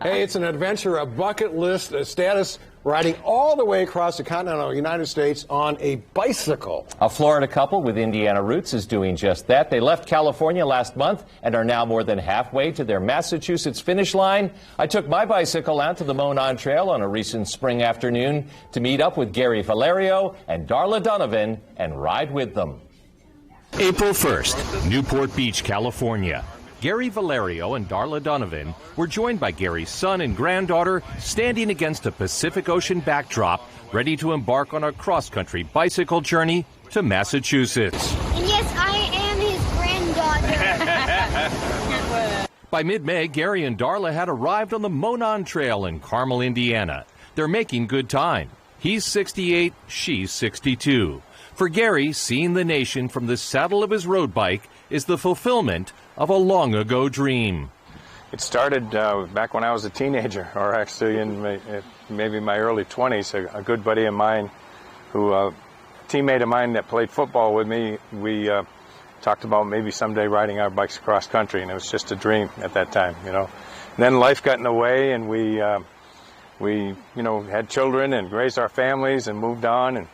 Hey, it's an adventure, a bucket list status, riding all the way across the continental United States on a bicycle. A Florida couple with Indiana roots is doing just that. They left California last month and are now more than halfway to their Massachusetts finish line. I took my bicycle out to the Monon Trail on a recent spring afternoon to meet up with Gary Valerio and Darla Donovan and ride with them. April 1st, Newport Beach, California. Gary Valerio and Darla Donovan were joined by Gary's son and granddaughter standing against a Pacific Ocean backdrop, ready to embark on a cross-country bicycle journey to Massachusetts. And yes, I am his granddaughter. By mid-May, Gary and Darla had arrived on the Monon Trail in Carmel, Indiana. They're making good time. He's 68, she's 62. For Gary, seeing the nation from the saddle of his road bike is the fulfillment of a long-ago dream. It started back when I was a teenager, or actually in maybe my early 20s. A good buddy of mine, a teammate of mine that played football with me, we talked about maybe someday riding our bikes across country, and it was just a dream at that time, you know. And then life got in the way, and we had children and raised our families and moved on, and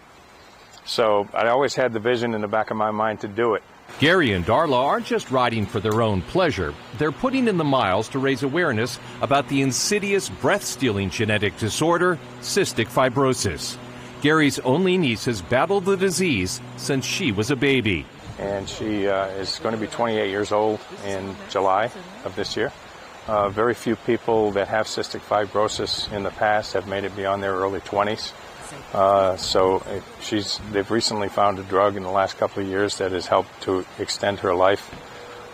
so I always had the vision in the back of my mind to do it. Gary and Darla aren't just riding for their own pleasure. They're putting in the miles to raise awareness about the insidious, breath-stealing genetic disorder, cystic fibrosis. Gary's only niece has battled the disease since she was a baby. And she is going to be 28 years old in July of this year. Very few people that have cystic fibrosis in the past have made it beyond their early 20s. They've recently found a drug in the last couple of years that has helped to extend her life.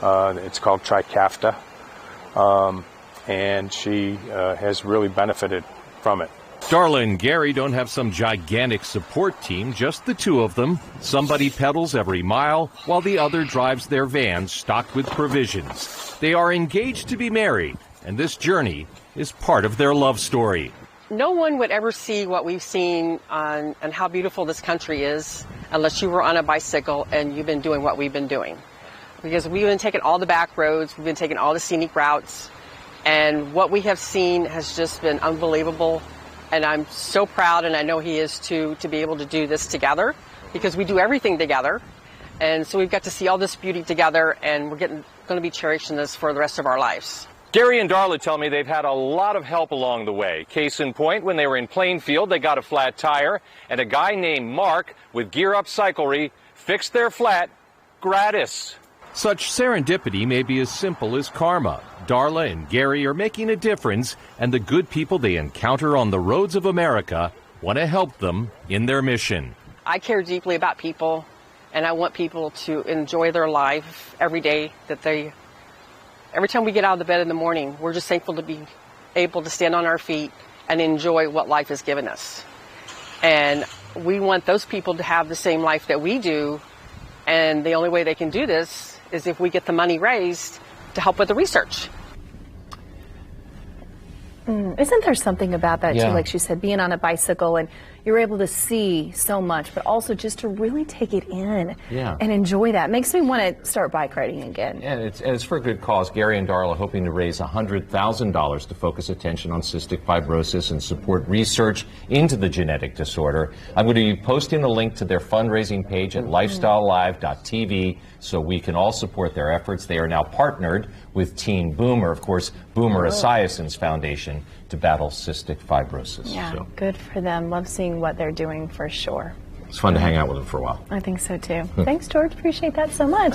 It's called Trikafta, and she has really benefited from it. Darla and Gary don't have some gigantic support team, just the two of them. Somebody pedals every mile while the other drives their van stocked with provisions. They are engaged to be married, and this journey is part of their love story. No one would ever see what we've seen and how beautiful this country is unless you were on a bicycle and you've been doing what we've been doing. Because we've been taking all the back roads, we've been taking all the scenic routes, and what we have seen has just been unbelievable. And I'm so proud, and I know he is too, to be able to do this together, because we do everything together. And so we've got to see all this beauty together, and we're going to be cherishing this for the rest of our lives. Gary and Darla tell me they've had a lot of help along the way. Case in point, when they were in Plainfield, they got a flat tire, and a guy named Mark with Gear Up Cyclery fixed their flat gratis. Such serendipity may be as simple as karma. Darla and Gary are making a difference, and the good people they encounter on the roads of America want to help them in their mission. I care deeply about people, and I want people to enjoy their life every day Every time we get out of the bed in the morning, we're just thankful to be able to stand on our feet and enjoy what life has given us. And we want those people to have the same life that we do, and the only way they can do this is if we get the money raised to help with the research. Isn't there something about that, too, like she said, being on a bicycle and you're able to see so much, but also just to really take it in and enjoy that. Makes me want to start bike riding again. And it's for a good cause. Gary and Darla hoping to raise $100,000 to focus attention on cystic fibrosis and support research into the genetic disorder. I'm going to be posting the link to their fundraising page at LifeStyle.Live.tv so we can all support their efforts. They are now partnered with Team Boomer, of course, Boomer Esiason's foundation, to battle cystic fibrosis. Yeah, so good for them. Love seeing what they're doing for sure. It's fun to hang out with them for a while. I think so too. Thanks, George. Appreciate that so much.